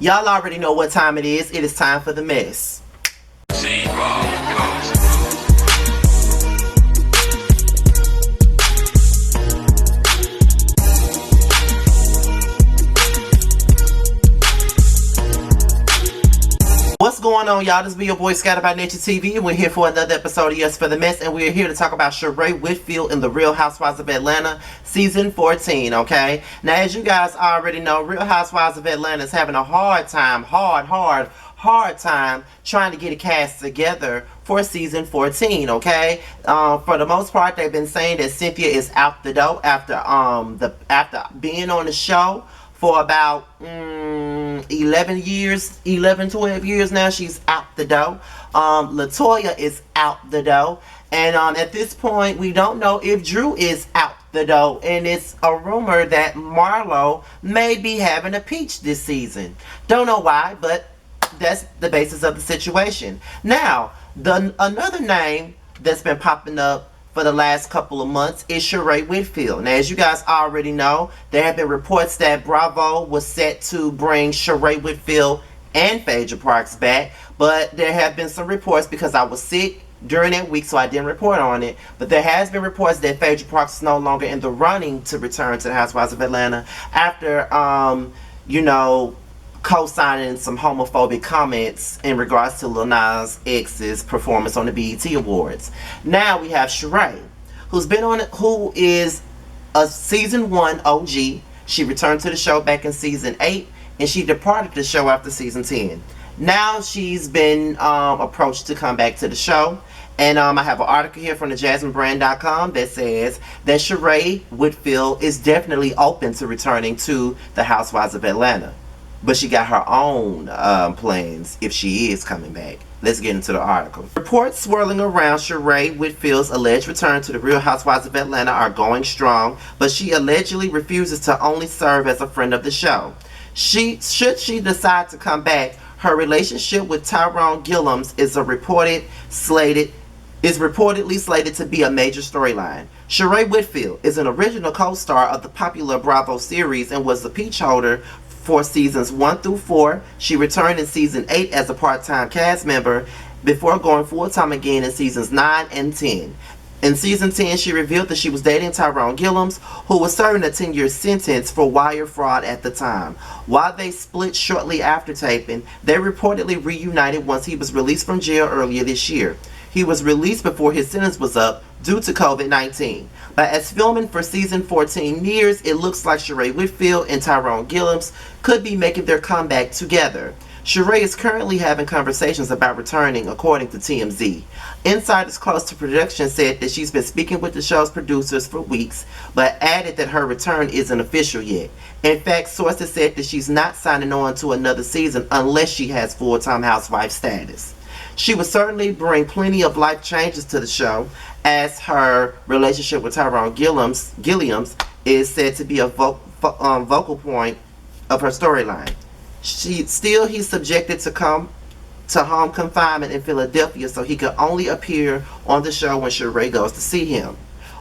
Y'all already know what time it is. It is time for the mess. What's going on, y'all? This be your boy Scattered by Nature TV, and we're here for another episode of Yes for the Mess, and we're here to talk about Sheree Whitfield in The Real Housewives of Atlanta, Season 14, okay? Now, as you guys already know, Real Housewives of Atlanta is having a hard time, hard time trying to get a cast together for Season 14, okay? For the most part, they've been saying that Cynthia is out the door after being on the show for about 11 years, 12 years now. She's out the door. Latoya is out the door. And at this point, we don't know if Drew is out the door. And it's a rumor that Marlo may be having a peach this season. Don't know why, but that's the basis of the situation. Now, another name that's been popping up for the last couple of months is Sheree Whitfield. Now, as you guys already know, there have been reports that Bravo was set to bring Sheree Whitfield and Phaedra Parks back, but there have been some reports, because I was sick during that week, so I didn't report on it, but there has been reports that Phaedra Parks is no longer in the running to return to the Housewives of Atlanta after, co-signing some homophobic comments in regards to Lil Nas X's performance on the BET Awards. Now we have Sheree, who is a season 1 OG. She returned to the show back in season 8, and she departed the show after season 10. Now she's been approached to come back to the show. And I have an article here from the JasmineBrand.com that says that Sheree Whitfield is definitely open to returning to the Housewives of Atlanta. But she got her own plans if she is coming back. Let's get into the article. Reports swirling around Sheree Whitfield's alleged return to the Real Housewives of Atlanta are going strong, but she allegedly refuses to only serve as a friend of the show. Should she decide to come back, her relationship with Tyrone Gillums is reportedly slated to be a major storyline. Sheree Whitfield is an original co-star of the popular Bravo series and was the peach holder for seasons 1 through 4. She returned in season 8 as a part-time cast member before going full-time again in seasons 9 and 10. In season 10, she revealed that she was dating Tyrone Gillums, who was serving a 10-year sentence for wire fraud at the time. While they split shortly after taping, they reportedly reunited once he was released from jail earlier this year. He was released before his sentence was up due to COVID-19. But as filming for season 14 nears, it looks like Sheree Whitfield and Tyrone Gillums could be making their comeback together. Sheree is currently having conversations about returning, according to TMZ. Insiders close to production said that she's been speaking with the show's producers for weeks, but added that her return isn't official yet. In fact, sources said that she's not signing on to another season unless she has full-time housewife status. She would certainly bring plenty of life changes to the show, as her relationship with Tyrone Gilliams is said to be a vocal point of her storyline. He's subjected to home confinement in Philadelphia, so he could only appear on the show when Sheree goes to see him.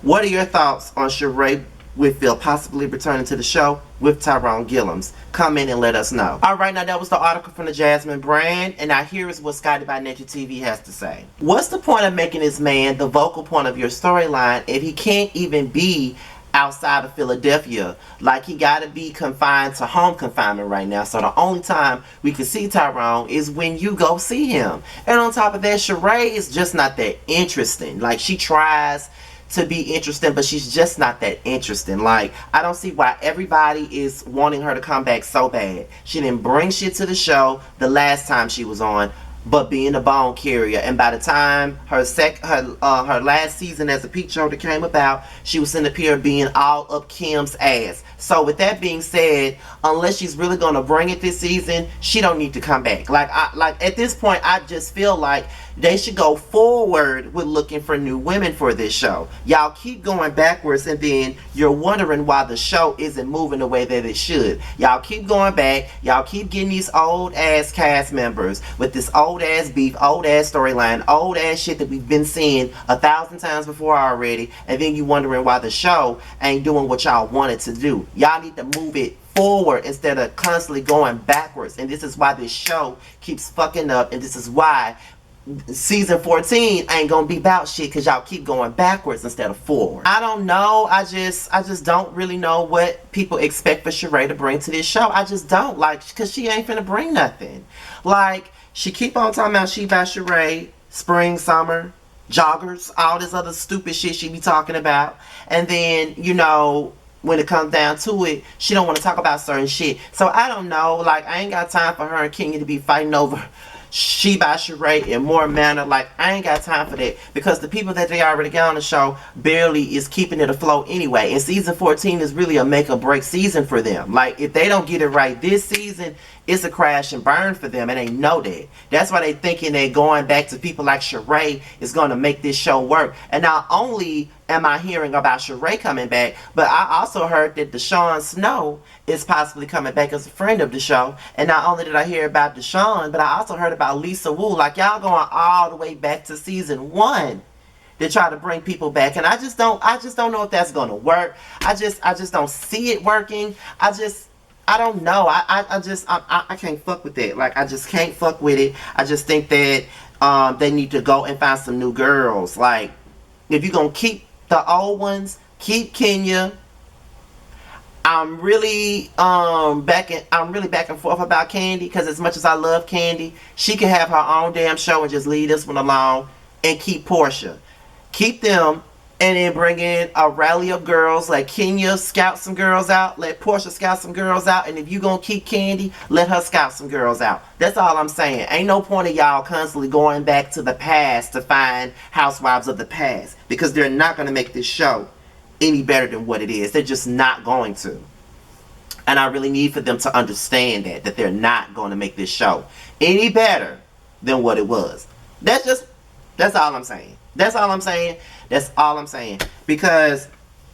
What are your thoughts on Sheree Whitfield possibly returning to the show with Tyrone Gillums? Comment and let us know. Alright, now that was the article from the Jasmine Brand, and now here is what Scotty by Nature TV has to say. What's the point of making this man the vocal point of your storyline if he can't even be outside of Philadelphia? Like, he gotta be confined to home confinement right now, so the only time we can see Tyrone is when you go see him. And on top of that, Sheree is just not that interesting. Like, she tries to be interesting, but she's just not that interesting. Like, I don't see why everybody is wanting her to come back so bad. She didn't bring shit to the show the last time she was on, but being a bone carrier. And by the time her last season as a peach holder came about, she was in the pier being all up Kim's ass. So with that being said, unless she's really gonna bring it this season, she don't need to come back. Like at this point, I just feel like they should go forward with looking for new women for this show. Y'all keep going backwards, and then you're wondering why the show isn't moving the way that it should. Y'all keep going back. Y'all keep getting these old ass cast members with this old ass beef, old ass storyline, old ass shit that we've been seeing 1,000 times before already, and then you wondering why the show ain't doing what y'all wanted to do. Y'all need to move it forward instead of constantly going backwards. And this is why this show keeps fucking up, and this is why season 14 ain't gonna be about shit, because y'all keep going backwards instead of forward. I don't know. I just don't really know what people expect for Sheree to bring to this show. I just don't, like, because she ain't finna bring nothing. Like, she keep on talking about she by Sheree, spring, summer, joggers, all this other stupid shit she be talking about. And then, you know, when it comes down to it, she don't want to talk about certain shit. So I don't know. Like, I ain't got time for her and Kenya to be fighting over she by Sheree in more manner. Like, I ain't got time for that, because the people that they already got on the show barely is keeping it afloat anyway. And season 14 is really a make or break season for them. Like, if they don't get it right this season, it's a crash and burn for them, and they know that. That's why they thinking that going back to people like Sheree is going to make this show work. And not only am I hearing about Sheree coming back, but I also heard that Deshaun Snow is possibly coming back as a friend of the show. And not only did I hear about Deshaun, but I also heard about Lisa Wu. Like, y'all going all the way back to season 1 to try to bring people back. And I just don't know if that's going to work. I just don't see it working. I don't know. I can't fuck with it. Like, I just can't fuck with it. I just think that they need to go and find some new girls. Like, if you're gonna keep the old ones, keep Kenya. I'm really back and forth about Candy, because as much as I love Candy, she can have her own damn show and just leave this one alone, and keep Portia. Keep them. And then bring in a rally of girls. Let Kenya scout some girls out. Let Portia scout some girls out. And if you gonna keep Candy, let her scout some girls out. That's all I'm saying. Ain't no point of y'all constantly going back to the past to find housewives of the past, because they're not gonna make this show any better than what it is. They're just not going to. And I really need for them to understand that they're not going to make this show any better than what it was. That's all I'm saying. That's all I'm saying. That's all I'm saying. Because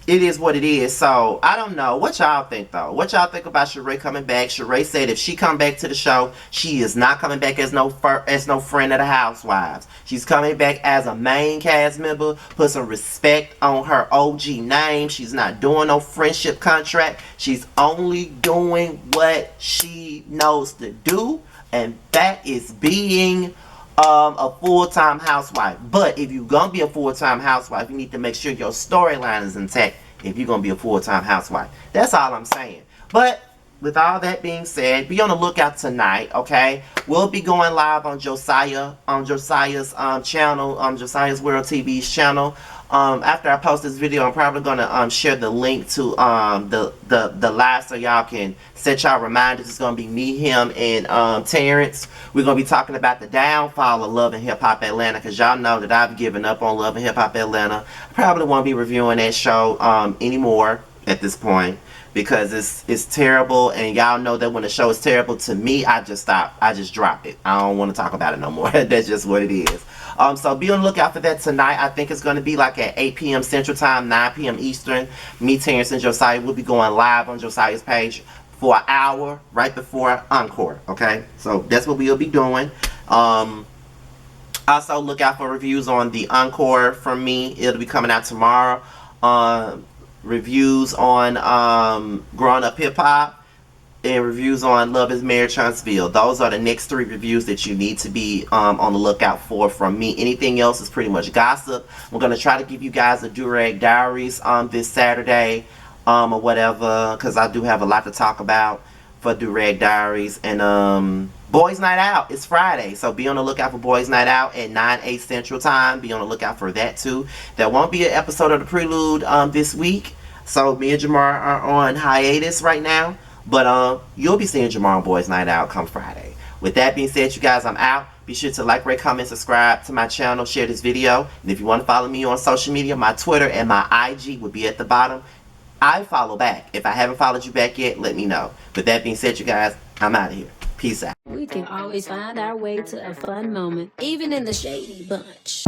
it is what it is. So, I don't know. What y'all think, though? What y'all think about Sheree coming back? Sheree said if she come back to the show, she is not coming back as no friend of the housewives. She's coming back as a main cast member. Put some respect on her OG name. She's not doing no friendship contract. She's only doing what she knows to do. And that is being a full-time housewife. But if you're gonna be a full-time housewife, you need to make sure your storyline is intact if you're gonna be a full-time housewife. That's all I'm saying. But with all that being said, be on the lookout tonight, okay? We'll be going live on Josiah's channel, Josiah's World TV's channel. After I post this video, I'm probably gonna share the link to the live, so y'all can set y'all reminders. It's gonna be me, him, and Terrence. We're gonna be talking about the downfall of Love and Hip Hop Atlanta, because y'all know that I've given up on Love and Hip Hop Atlanta. I probably won't be reviewing that show anymore at this point, because it's terrible, and y'all know that when the show is terrible to me, I just stop. I just drop it. I don't want to talk about it no more. That's just what it is. So be on the lookout for that tonight. I think it's going to be like at 8 p.m. Central Time, 9 p.m. Eastern. Me, Terrence, and Josiah will be going live on Josiah's page for an hour right before Encore. Okay? So that's what we'll be doing. Also, look out for reviews on the Encore from me. It'll be coming out tomorrow. Reviews on Growing Up Hip Hop, and reviews on Love is Marriage Huntsville. Those are the next 3 reviews that you need to be on the lookout for from me. Anything else is pretty much gossip. We're going to try to give you guys the Durag Diaries this Saturday or whatever, because I do have a lot to talk about for Durag Diaries. And Boys Night Out, it's Friday, so be on the lookout for Boys Night Out at 9/8 Central Time. Be on the lookout for that too. There won't be an episode of The Prelude this week, so me and Jamar are on hiatus right now. But you'll be seeing Jamar on Boys Night Out come Friday. With that being said, you guys, I'm out. Be sure to like, rate, comment, subscribe to my channel, share this video. And if you want to follow me on social media, my Twitter and my IG will be at the bottom. I follow back. If I haven't followed you back yet, let me know. With that being said, you guys, I'm out of here. Peace out. We can always find our way to a fun moment, even in the shady bunch.